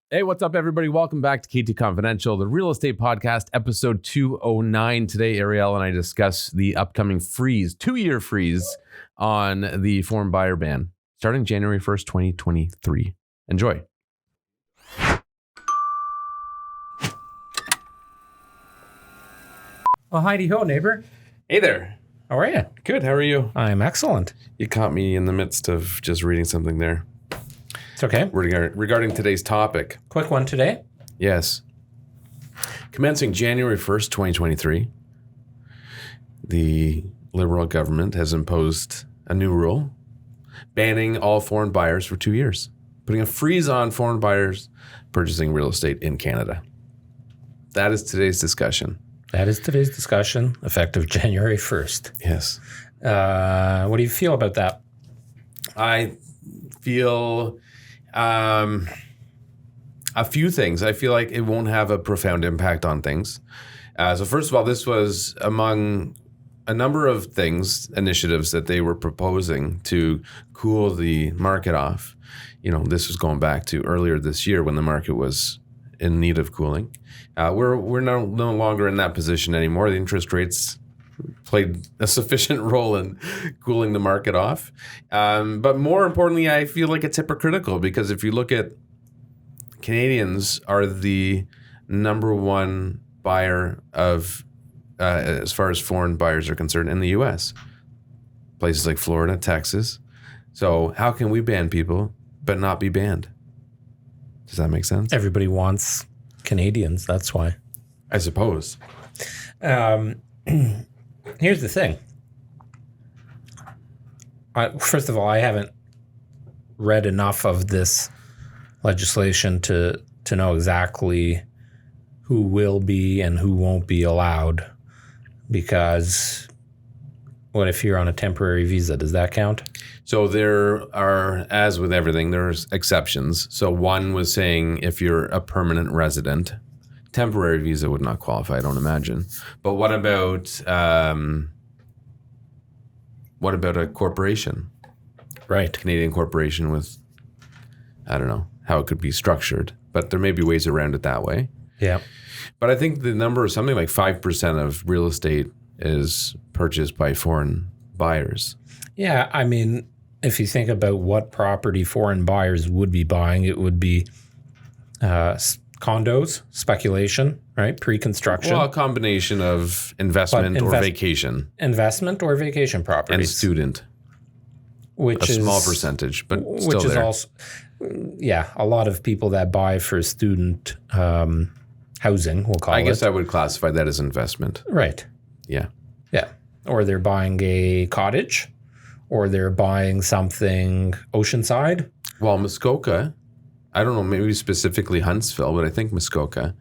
Hey, what's up, everybody? Welcome back to K2 Confidential, the real estate podcast, episode 209. Today, Ariel and I discuss the upcoming freeze, 2-year freeze on the foreign buyer ban, starting January 1st, 2023. Enjoy. Well, Heidi ho, neighbor. Hey there. How are you? Good. How are you? I'm excellent. You caught me in the midst of just reading something there. It's okay. Regarding today's topic. Quick one today. Yes. Commencing January 1st, 2023, the Liberal government has imposed a new rule banning all foreign buyers for 2 years, putting a freeze on foreign buyers purchasing real estate in Canada. That is today's discussion. That is today's discussion, effective January 1st. Yes. What do you feel about that? I feel a few things. I feel like it won't have a profound impact on things. So first of all, this was among a number of initiatives that they were proposing to cool the market off. You know, this was going back to earlier this year when the market was in need of cooling. We're no longer in that position anymore. The interest rates played a sufficient role in cooling the market off. But more importantly, I feel like it's hypocritical because if you look at Canadians are the number one buyer of, as far as foreign buyers are concerned in the U.S. Places like Florida, Texas. So how can we ban people but not be banned? Does that make sense? Everybody wants Canadians. That's why. I suppose. Here's the thing. First of all, I haven't read enough of this legislation to know exactly who will be and who won't be allowed. Because what if you're on a temporary visa? Does that count? So there are, as with everything, there's exceptions. So one was saying if you're a permanent resident, temporary visa would not qualify, I don't imagine. But what about a corporation? Right. Canadian corporation with, I don't know how it could be structured, but there may be ways around it that way. Yeah. But I think the number is something like 5% of real estate is purchased by foreign buyers. Yeah, I mean, if you think about what property foreign buyers would be buying, it would be condos, speculation, right? Pre-construction. Well, a combination of investment or vacation. Investment or vacation properties. And student. Which is a small percentage, but still which is there. Also, yeah, a lot of people that buy for student housing, we'll call it. I guess I would classify that as investment. Right. Yeah. Yeah. Or they're buying a cottage, or they're buying something oceanside. Well, Muskoka, I don't know, maybe specifically Huntsville, but I think Muskoka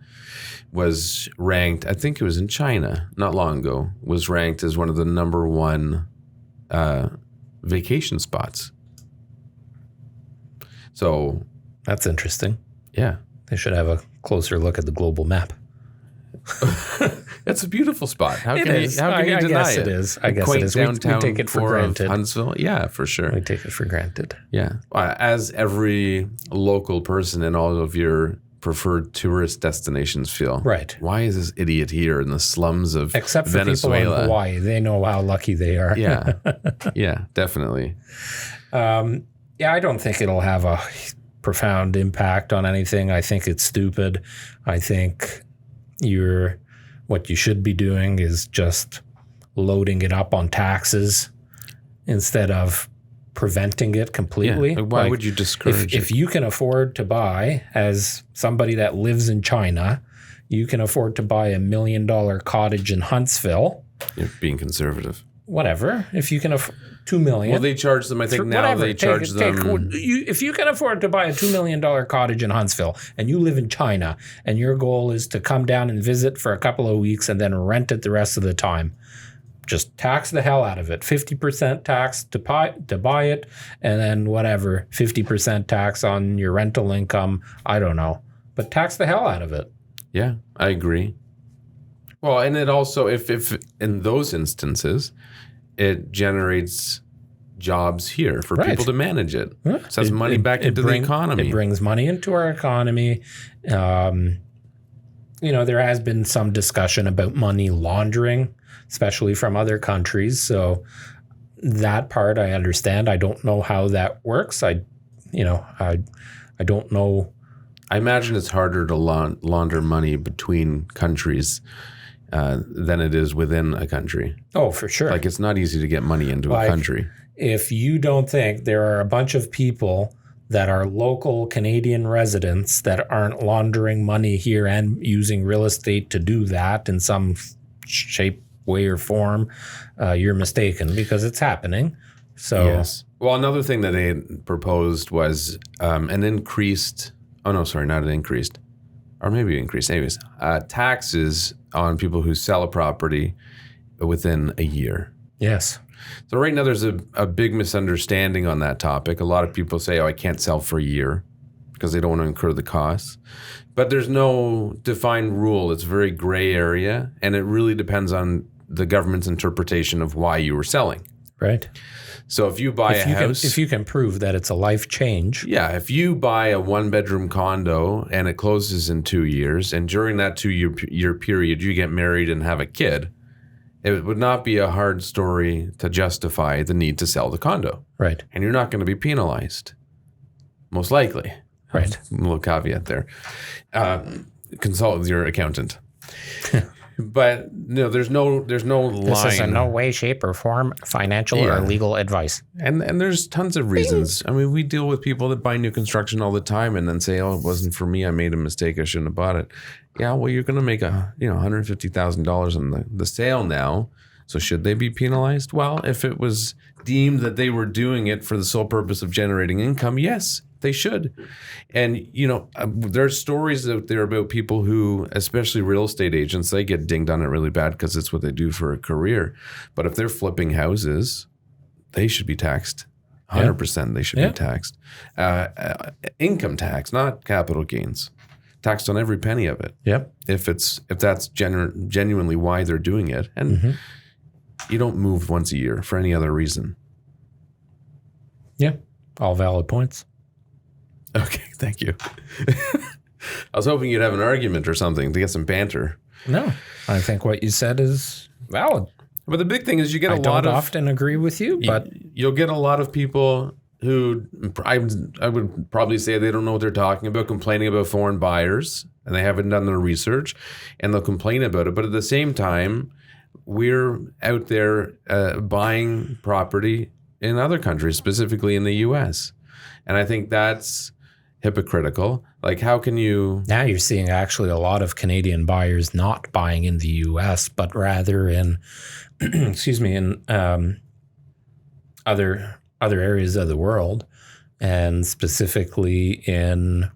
was ranked, I think it was in China not long ago, was ranked as one of the number one vacation spots. So that's interesting. Yeah. They should have a closer look at the global map. It's a beautiful spot. How can you I deny guess it? it is. I guess it is. We take it for granted. Huntsville? Yeah, for sure. We take it for granted. Yeah. As every local person in all of your preferred tourist destinations feel. Right. Why is this idiot here in the slums of Except for Venezuela? People in Hawaii. They know how lucky they are. Yeah. Yeah, definitely. Yeah, I don't think it'll have a profound impact on anything. I think it's stupid. I think what you should be doing is just loading it up on taxes instead of preventing it completely. Yeah. Why would you discourage it? If you can afford to buy, as somebody that lives in China, you can afford to buy $1 million cottage in Huntsville. You're being conservative. Whatever. If you can afford $2 million. Well, they charge them. I think now whatever. they charge them. If you can afford to buy a $2 million cottage in Huntsville and you live in China and your goal is to come down and visit for a couple of weeks and then rent it the rest of the time, just tax the hell out of it. 50% tax to buy it, and then whatever, 50% tax on your rental income. I don't know. But tax the hell out of it. Yeah, I agree. Well, and it also, if in those instances, it generates jobs here for Right. people to manage it. Yeah. So that's money back into the economy. It brings money into our economy. There has been some discussion about money laundering, especially from other countries. So that part I understand. I don't know how that works. I don't know. I imagine it's harder to launder money between countries than it is within a country. Oh, for sure. Like, it's not easy to get money into a country. If you don't think there are a bunch of people that are local Canadian residents that aren't laundering money here and using real estate to do that in some shape, way, or form, you're mistaken, because it's happening. So, yes. Well, another thing that they had proposed was an increased, not an increased, or maybe increased, anyways, taxes on people who sell a property within a year. Yes. So right now there's a big misunderstanding on that topic. A lot of people say, I can't sell for a year because they don't want to incur the costs. But there's no defined rule. It's a very gray area, and it really depends on the government's interpretation of why you were selling. Right. So if you buy a house... if you can prove that it's a life change. Yeah, if you buy a one-bedroom condo and it closes in 2 years, and during that 2-year period you get married and have a kid, it would not be a hard story to justify the need to sell the condo. Right. And you're not going to be penalized, most likely. Right. A little caveat there. Consult with your accountant. But no, there's no line. This is in no way, shape, or form financial or legal advice. And there's tons of reasons. I mean, we deal with people that buy new construction all the time and then say, "Oh, it wasn't for me. I made a mistake. I shouldn't have bought it." Yeah, well, you're going to make $150,000 on the sale now. So should they be penalized? Well, if it was deemed that they were doing it for the sole purpose of generating income, yes, they should. And, there's stories out there about people who, especially real estate agents, they get dinged on it really bad because it's what they do for a career. But if they're flipping houses, they should be taxed. 100% they should be taxed. Income tax, not capital gains. Taxed on every penny of it. Yep. If that's genuinely why they're doing it. And you don't move once a year for any other reason. Yeah. All valid points. Okay, thank you. I was hoping you'd have an argument or something to get some banter. No, I think what you said is valid. But the big thing is you get I don't often agree with you, but you'll get a lot of people who I would probably say they don't know what they're talking about, complaining about foreign buyers, and they haven't done their research, and they'll complain about it. But at the same time, we're out there buying property in other countries, specifically in the U.S., and I think that's hypocritical. Like, how can you... Now you're seeing actually a lot of Canadian buyers not buying in the U.S., but rather in, in other areas of the world, and specifically in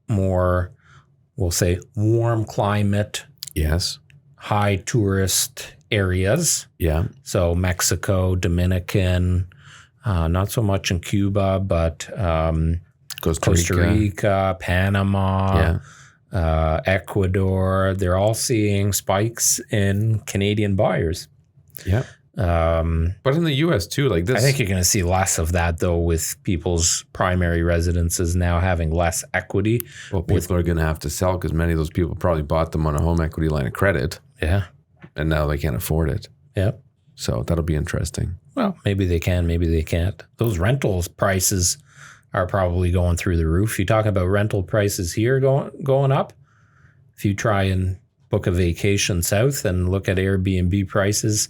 more, we'll say, warm climate, yes, high tourist areas. Yeah. So Mexico, Dominican, not so much in Cuba, but Costa Rica, Panama, Ecuador. They're all seeing spikes in Canadian buyers. Yeah. But in the U.S. too, like this, I think you're going to see less of that though, with people's primary residences now having less equity. Well, people are going to have to sell because many of those people probably bought them on a home equity line of credit. Yeah. And now they can't afford it. Yeah. So that'll be interesting. Well, maybe they can, maybe they can't. Those rentals prices are probably going through the roof. You talk about rental prices here going up. If you try and book a vacation south and look at Airbnb prices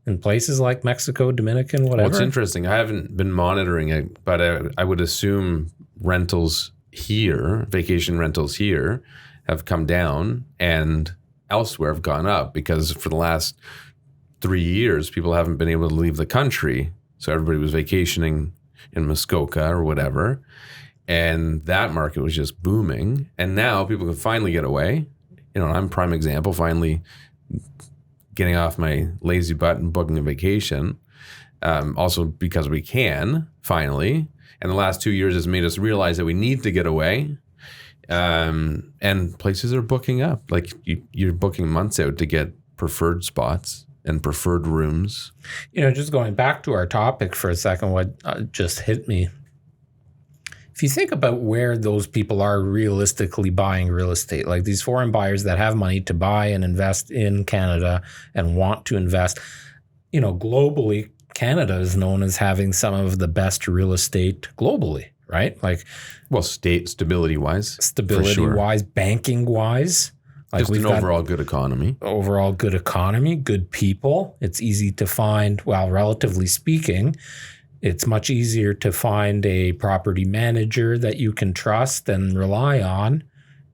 in places like Mexico, Dominican, whatever. Well, it's interesting. I haven't been monitoring it, but I would assume rentals here, vacation rentals here, have come down and elsewhere have gone up because for the last 3 years, people haven't been able to leave the country. So everybody was vacationing in Muskoka or whatever. And that market was just booming. And now people can finally get away. I'm a prime example, finally getting off my lazy butt and booking a vacation. Also because we can, finally. And the last 2 years has made us realize that we need to get away. And places are booking up. Like you're booking months out to get preferred spots. and preferred rooms. Just going back to our topic for a second, what just hit me. If you think about where those people are realistically buying real estate, like these foreign buyers that have money to buy and invest in Canada and want to invest, globally, Canada is known as having some of the best real estate globally, right? Like, well, stability-wise, banking-wise. Like just an overall good economy. Overall good economy, good people. It's easy to find, well, relatively speaking, it's much easier to find a property manager that you can trust and rely on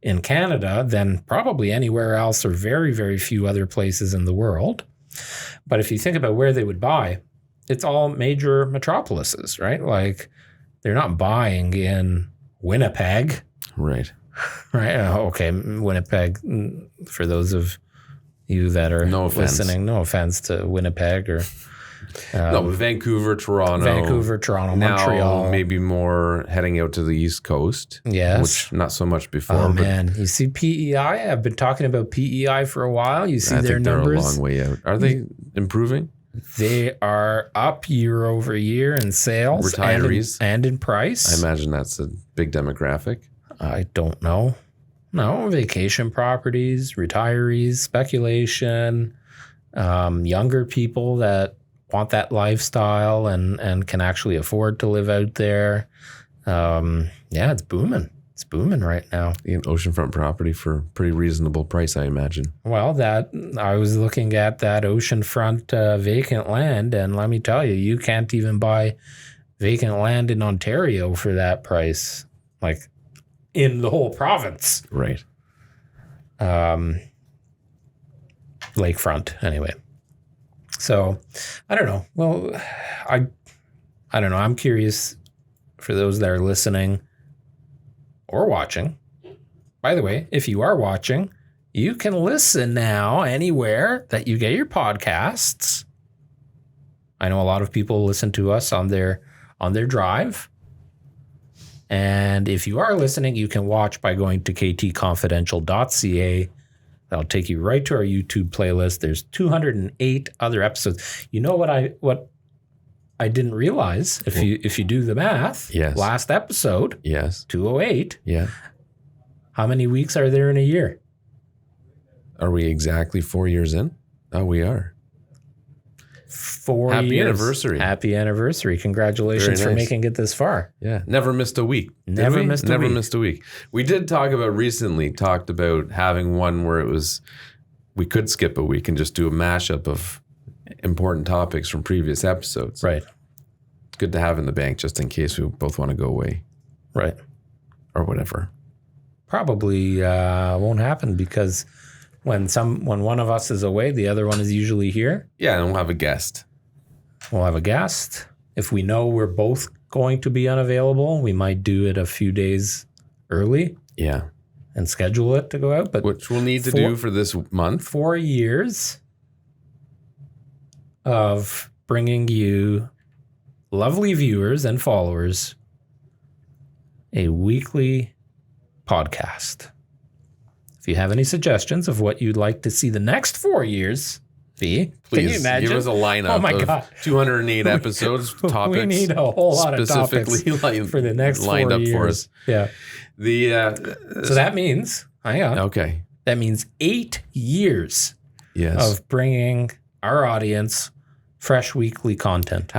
in Canada than probably anywhere else or very, very few other places in the world. But if you think about where they would buy, it's all major metropolises, right? Like they're not buying in Winnipeg. Right. Right. Okay. Winnipeg, for those of you that are listening, no offense to Winnipeg or Vancouver, Toronto, Montreal. Maybe more heading out to the East Coast. Yes. Which not so much before. Oh, man. You see PEI? I've been talking about PEI for a while. You see their numbers. They're a long way out. Are they improving? They are up year over year in sales. Retirees. And in price. I imagine that's a big demographic. I don't know. No, vacation properties, retirees, speculation, younger people that want that lifestyle and can actually afford to live out there. It's booming. It's booming right now. Oceanfront property for a pretty reasonable price, I imagine. Well, I was looking at that oceanfront vacant land, and let me tell you, you can't even buy vacant land in Ontario for that price. Like, in the whole province. Right. Lakefront, anyway. So, I don't know. Well, I don't know. I'm curious for those that are listening or watching. By the way, if you are watching, you can listen now anywhere that you get your podcasts. I know a lot of people listen to us on their drive. And if you are listening, you can watch by going to ktconfidential.ca. That'll take you right to our YouTube playlist. There's 208 other episodes. You know what I didn't realize? If you do the math, yes. Last episode, yes, 208. Yeah. How many weeks are there in a year? Are we exactly 4 years in? Oh, we are. 4 years. Happy anniversary. Happy anniversary. Congratulations for making it this far. Yeah. Never missed a week. Never missed a week. We did talked about having one where we could skip a week and just do a mashup of important topics from previous episodes. Right. It's good to have in the bank just in case we both want to go away. Right. Or whatever. Probably won't happen because when one of us is away, the other one is usually here. Yeah, and we'll have a guest. We'll have a guest. If we know we're both going to be unavailable, we might do it a few days early. Yeah. And schedule it to go out. But which we'll need to do for this month. 4 years of bringing you lovely viewers and followers a weekly podcast. If you have any suggestions of what you'd like to see the next 4 years, please can you imagine? Give us a lineup of 208 episodes, topics. We need a whole lot of topics for the next 4 years. Lined up for us. Yeah. So that means, hang on. Okay. That means 8 years of bringing our audience fresh weekly content.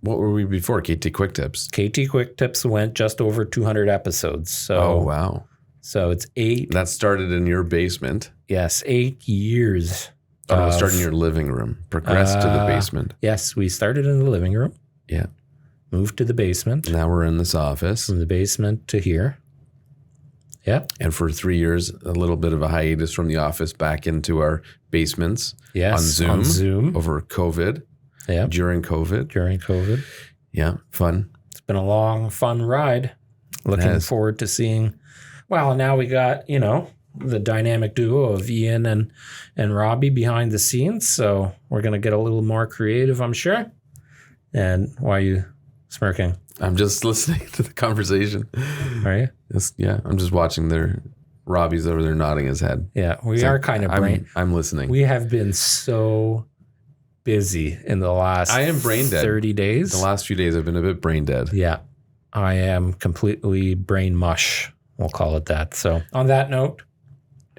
What were we before? KT Quick Tips? KT Quick Tips went just over 200 episodes. So, oh, wow. So it's 8. That started in your basement. Yes, 8 years. Oh, it started in your living room. Progressed to the basement. Yes, we started in the living room. Yeah. Moved to the basement. Now we're in this office. From the basement to here. Yeah. And for 3 years, a little bit of a hiatus from the office back into our basements. Yes. On Zoom. Over COVID. Yeah. During COVID. Yeah. Fun. It's been a long, fun ride. Looking forward to seeing. Well, now we got, the dynamic duo of Ian and Robbie behind the scenes. So we're going to get a little more creative, I'm sure. And why are you smirking? I'm just listening to the conversation. Are you? Yeah. I'm just watching Robbie's over there nodding his head. Yeah. We are kind of I'm listening. We have been so busy in the last I am brain dead. 30 days. The last few days I've been a bit brain dead. Yeah. I am completely brain mush. We'll call it that. So on that note.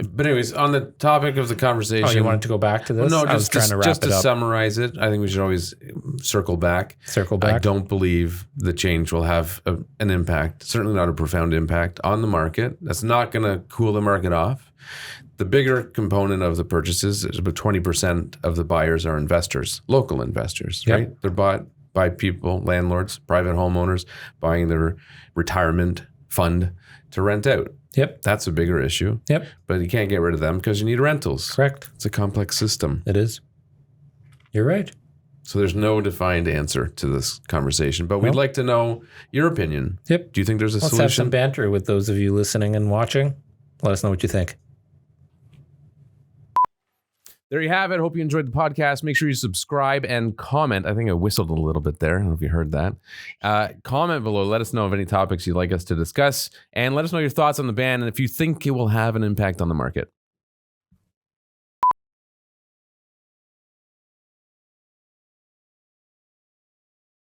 But anyways, on the topic of the conversation. Oh, you wanted to go back to this? No, I was trying to wrap it up. Summarize it, I think we should always circle back. I don't believe the change will have an impact, certainly not a profound impact on the market. That's not going to cool the market off. The bigger component of the purchases is about 20% of the buyers are investors, local investors, Yep. right? They're bought by people, landlords, private homeowners, buying their retirement fund to rent out. Yep. That's a bigger issue. Yep. But you can't get rid of them because you need rentals. Correct. It's a complex system. It is. You're right. So there's no defined answer to this conversation, but we'd like to know your opinion. Yep. Do you think there's a Let's solution? have some banter with those of you listening and watching. Let us know what you think. There you have it. Hope you enjoyed the podcast. Make sure you subscribe and comment. I think I whistled a little bit there. I don't know if you heard that. Comment below. Let us know of any topics you'd like us to discuss. And let us know your thoughts on the ban and if you think it will have an impact on the market.